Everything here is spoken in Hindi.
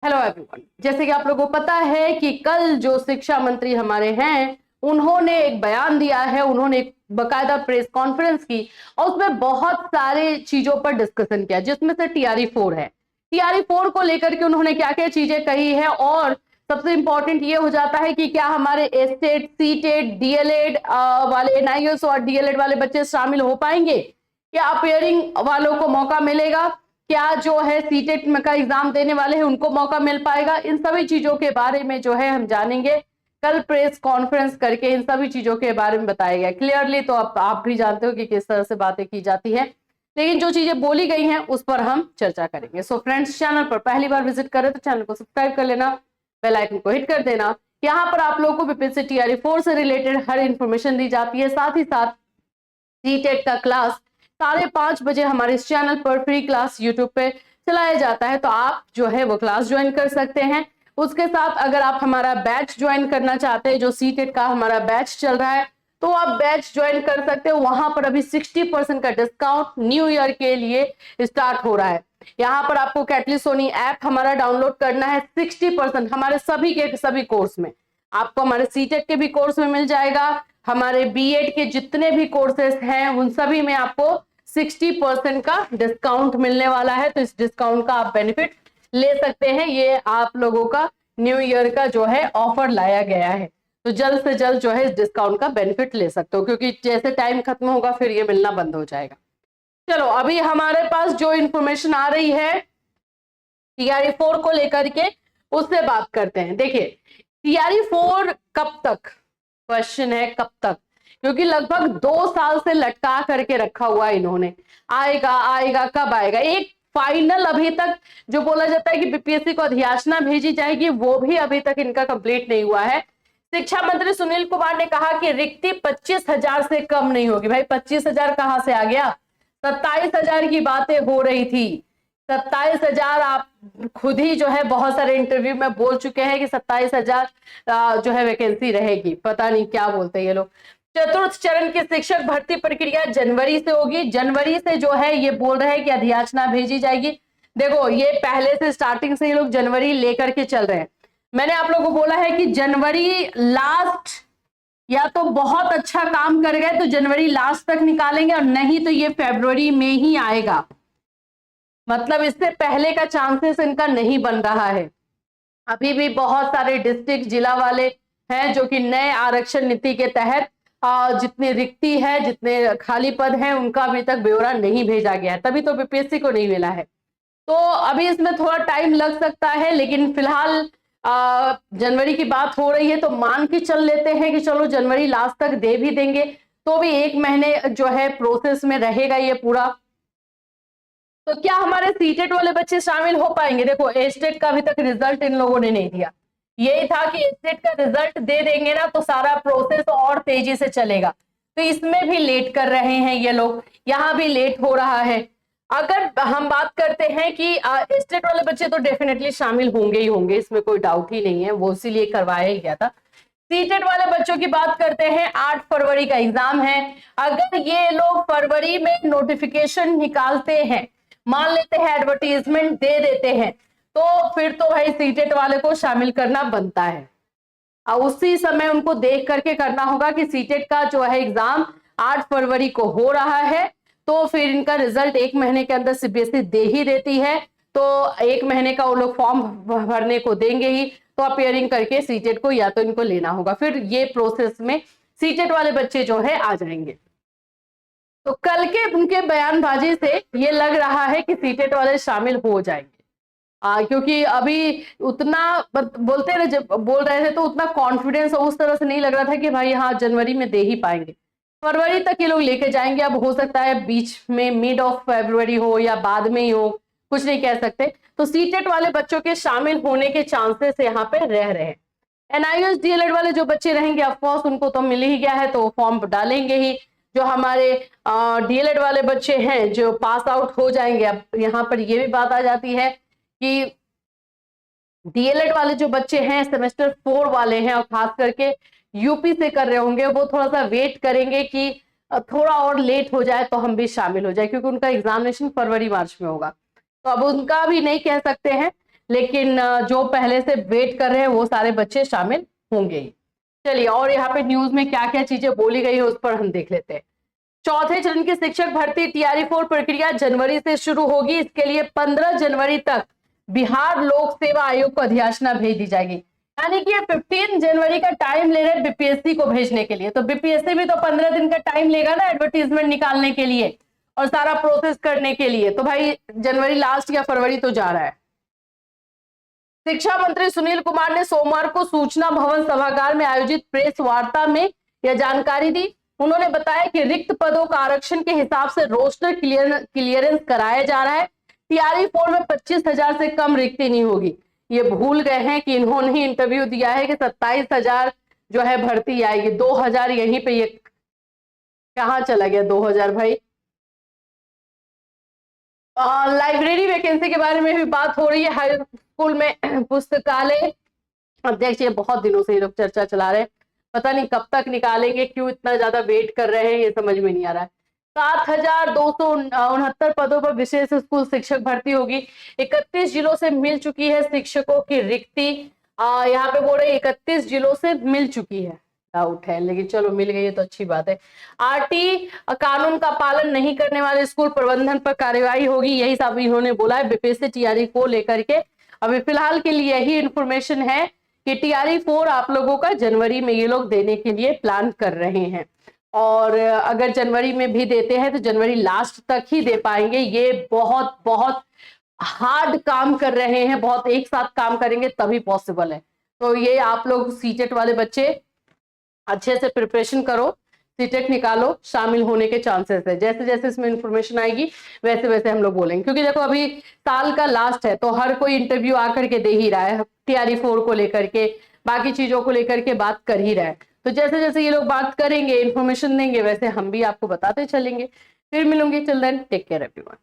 हेलो एवरीवन, जैसे कि आप लोगों को पता है कि कल जो शिक्षा मंत्री हमारे हैं उन्होंने एक बयान दिया है, उन्होंने एक बकायदा प्रेस कॉन्फ्रेंस की और उसमें बहुत सारे चीजों पर डिस्कशन किया, जिसमें से TRE-4 है। TRE-4 को लेकर के उन्होंने क्या क्या चीजें कही है और सबसे इंपॉर्टेंट ये हो जाता है कि क्या हमारे एस्टेट, सीटेट, DLED वाले, NIOS और DLED वाले बच्चे शामिल हो पाएंगे, क्या अपियरिंग वालों को मौका मिलेगा, क्या जो है सीटेट का एग्जाम देने वाले हैं उनको मौका मिल पाएगा। इन सभी चीजों के बारे में जो है हम जानेंगे कल प्रेस कॉन्फ्रेंस करके, इन सभी चीजों के बारे में बताया गया क्लियरली। तो आप भी जानते हो कि किस तरह से बातें की जाती है, लेकिन जो चीजें बोली गई हैं उस पर हम चर्चा करेंगे। सो फ्रेंड्स, चैनल पर पहली बार विजिट करें तो चैनल को सब्सक्राइब कर लेना, बेल आइकन को हिट कर देना। यहाँ पर आप लोगों को बीपीएससी TRE-4 से रिलेटेड हर इंफॉर्मेशन दी जाती है। साथ ही साथ सीटेट का क्लास 5:30 बजे हमारे इस चैनल पर फ्री क्लास यूट्यूब पे चलाया जाता है, तो आप जो है वो क्लास ज्वाइन कर सकते हैं। उसके साथ अगर आप हमारा बैच ज्वाइन करना चाहते हैं, जो सीटेट का हमारा बैच चल रहा है, तो आप बैच ज्वाइन कर सकते हो। वहां पर अभी 60% का डिस्काउंट न्यू ईयर के लिए स्टार्ट हो रहा है। यहाँ पर आपको कैटली सोनी ऐप हमारा डाउनलोड करना है। 60% हमारे सभी के सभी कोर्स में आपको, हमारे सीटेट के भी कोर्स में मिल जाएगा, हमारे BEd के जितने भी कोर्सेस हैं उन सभी में आपको 60% का डिस्काउंट मिलने वाला है। तो इस डिस्काउंट का आप बेनिफिट ले सकते हैं। ये आप लोगों का न्यू ईयर का जो है ऑफर लाया गया है, तो जल्द से जल्द जो है इस डिस्काउंट का बेनिफिट ले सकते हो, क्योंकि जैसे टाइम खत्म होगा फिर ये मिलना बंद हो जाएगा। चलो, अभी हमारे पास जो इंफॉर्मेशन आ रही है TRE-4 को लेकर के, उससे बात करते हैं। देखिए, TRE-4 कब तक, क्वेश्चन है कब तक, क्योंकि लगभग 2 साल से लटका करके रखा हुआ है इन्होंने। आएगा आएगा, कब आएगा? एक फाइनल अभी तक जो बोला जाता है कि बीपीएससी को अधियाचना भेजी जाएगी, वो भी अभी तक इनका कंप्लीट नहीं हुआ है। शिक्षा मंत्री सुनील कुमार ने कहा कि रिक्ति 25,000 से कम नहीं होगी। भाई 25,000 कहां से आ गया? 27,000 की बातें हो रही थी। 27,000 आप खुद ही जो है बहुत सारे इंटरव्यू में बोल चुके हैं कि 27,000 जो है वैकेंसी रहेगी। पता नहीं क्या बोलते हैं ये लोग। चतुर्थ चरण की शिक्षक भर्ती प्रक्रिया जनवरी से होगी। जनवरी से जो है ये बोल रहे हैं कि अधियाचना भेजी जाएगी। देखो, ये पहले से स्टार्टिंग से ये लोग जनवरी लेकर के चल रहे हैं। मैंने आप लोगों को बोला है कि जनवरी लास्ट, या तो बहुत अच्छा काम कर गए तो जनवरी लास्ट तक निकालेंगे, और नहीं तो ये फरवरी में ही आएगा। मतलब इससे पहले का चांसेस इनका नहीं बन रहा है। अभी भी बहुत सारे डिस्ट्रिक्ट, जिला वाले हैं जो कि नए आरक्षण नीति के तहत जितनी रिक्ति है, जितने खाली पद हैं, उनका अभी तक ब्यौरा नहीं भेजा गया है, तभी तो बीपीएससी को नहीं मिला है। तो अभी इसमें थोड़ा टाइम लग सकता है, लेकिन फिलहाल जनवरी की बात हो रही है तो मान के चल लेते हैं कि चलो जनवरी लास्ट तक दे भी देंगे, तो भी 1 महीने जो है प्रोसेस में रहेगा ये पूरा। तो क्या हमारे सीटेट वाले बच्चे शामिल हो पाएंगे? देखो, एस्टेट का अभी तक रिजल्ट इन लोगों ने नहीं दिया। यही था कि एस्टेट का रिजल्ट दे देंगे ना तो सारा प्रोसेस और तेजी से चलेगा, तो इसमें भी लेट कर रहे हैं ये लोग, यहाँ भी लेट हो रहा है। अगर हम बात करते हैं कि एस्टेट वाले बच्चे तो डेफिनेटली शामिल होंगे ही होंगे, इसमें कोई डाउट ही नहीं है, वो इसीलिए करवाया ही गया था। सीटेट वाले बच्चों की बात करते हैं, 8 फरवरी का एग्जाम है। अगर ये लोग फरवरी में नोटिफिकेशन निकालते हैं, मान लेते हैं एडवर्टीजमेंट दे देते हैं, तो फिर तो भाई सीटेट वाले को शामिल करना बनता है। और उसी समय उनको देख करके करना होगा कि सीटेट का जो है एग्जाम 8 फरवरी को हो रहा है, तो फिर इनका रिजल्ट 1 महीने के अंदर सीबीएसई दे ही देती है, तो 1 महीने का वो लोग फॉर्म भरने को देंगे ही, तो अपियरिंग करके सीटेट को या तो इनको लेना होगा, फिर ये प्रोसेस में सीटेट वाले बच्चे जो है आ जाएंगे। तो कल के उनके बयानबाजी से ये लग रहा है कि सीटेट वाले शामिल हो जाएंगे, क्योंकि अभी उतना बोलते रहे, जब बोल रहे थे तो उतना कॉन्फिडेंस उस तरह से नहीं लग रहा था कि भाई हाँ जनवरी में दे ही पाएंगे। फरवरी तक ये लोग लेके जाएंगे। अब हो सकता है बीच में मिड ऑफ फरवरी हो या बाद में ही हो, कुछ नहीं कह सकते। तो सीटेट वाले बच्चों के शामिल होने के चांसेस यहाँ पे रह रहे हैं। NIOS DLED वाले जो बच्चे रहेंगे ऑफकोर्स उनको तो मिल ही गया है, तो फॉर्म डालेंगे ही। जो हमारे DLED वाले बच्चे हैं जो पास आउट हो जाएंगे, अब यहाँ पर ये भी बात आ जाती है कि DLED वाले जो बच्चे हैं सेमेस्टर 4 वाले हैं, और खास करके यूपी से कर रहे होंगे, वो थोड़ा सा वेट करेंगे कि थोड़ा और लेट हो जाए तो हम भी शामिल हो जाए, क्योंकि उनका एग्जामिनेशन फरवरी मार्च में होगा। तो अब उनका भी नहीं कह सकते हैं, लेकिन जो पहले से वेट कर रहे हैं वो सारे बच्चे शामिल होंगे ही। चलिए, और यहाँ पे न्यूज में क्या क्या चीजें बोली गई है उस पर हम देख लेते हैं। चौथे चरण की शिक्षक भर्ती TRE-4 प्रक्रिया जनवरी से शुरू होगी। इसके लिए 15 जनवरी तक बिहार लोक सेवा आयोग को अधियाचना भेज दी जाएगी। यानी कि 15 जनवरी का टाइम ले रहे बीपीएससी को भेजने के लिए। तो बीपीएससी भी तो 15 दिन का टाइम लेगा ना एडवर्टीजमेंट निकालने के लिए और सारा प्रोसेस करने के लिए। तो भाई जनवरी लास्ट या फरवरी तो जा रहा है। शिक्षा मंत्री सुनील कुमार ने सोमवार को सूचना भवन सभागार में आयोजित प्रेस वार्ता में यह जानकारी दी। उन्होंने बताया कि रिक्त पदों का आरक्षण के हिसाब से रोस्टर क्लियरेंस कराया जा रहा है। TRE-4 में 25,000 से कम रिक्ति नहीं होगी। ये भूल गए हैं कि इन्होंने ही इंटरव्यू दिया है कि 27,000 जो है भर्ती आएगी। 2,000 यहीं पे, ये कहाँ चला गया 2,000 भाई। लाइब्रेरी वैकेंसी के बारे में भी बात हो रही है। हाई स्कूल में पुस्तकालय अध्यक्ष, ये बहुत दिनों से ये लोग चर्चा चला रहे हैं, पता नहीं कब तक निकालेंगे, क्यों इतना ज्यादा वेट कर रहे हैं, ये समझ में नहीं आ रहा है। 7,269 पदों पर विशेष स्कूल शिक्षक भर्ती होगी। 31 जिलों से मिल चुकी है शिक्षकों की रिक्ति। यहाँ पे बोल रहे 31 जिलों से मिल चुकी है, डाउट है, लेकिन चलो मिल गई है तो अच्छी बात है। RT कानून का पालन नहीं करने वाले स्कूल प्रबंधन पर कार्रवाई होगी, यही सब इन्होंने बोला है। बीपीएससी TRE को लेकर के अभी फिलहाल के लिए यही इंफॉर्मेशन है कि TRE-4 आप लोगों का जनवरी में ये लोग देने के लिए प्लान कर रहे हैं। और अगर जनवरी में भी देते हैं तो जनवरी लास्ट तक ही दे पाएंगे। ये बहुत बहुत हार्ड काम कर रहे हैं, बहुत एक साथ काम करेंगे तभी पॉसिबल है। तो ये आप लोग सीटेट वाले बच्चे अच्छे से प्रिपरेशन करो, सीटेट निकालो, शामिल होने के चांसेस है। जैसे जैसे इसमें इंफॉर्मेशन आएगी वैसे वैसे हम लोग बोलेंगे, क्योंकि देखो अभी साल का लास्ट है तो हर कोई इंटरव्यू आकर के दे ही रहा है, TRE-4 को लेकर के, बाकी चीजों को लेकर के बात कर ही रहा है। तो जैसे जैसे ये लोग बात करेंगे, इंफॉर्मेशन देंगे, वैसे हम भी आपको बताते चलेंगे। फिर मिलूंगी, chill then take care everyone.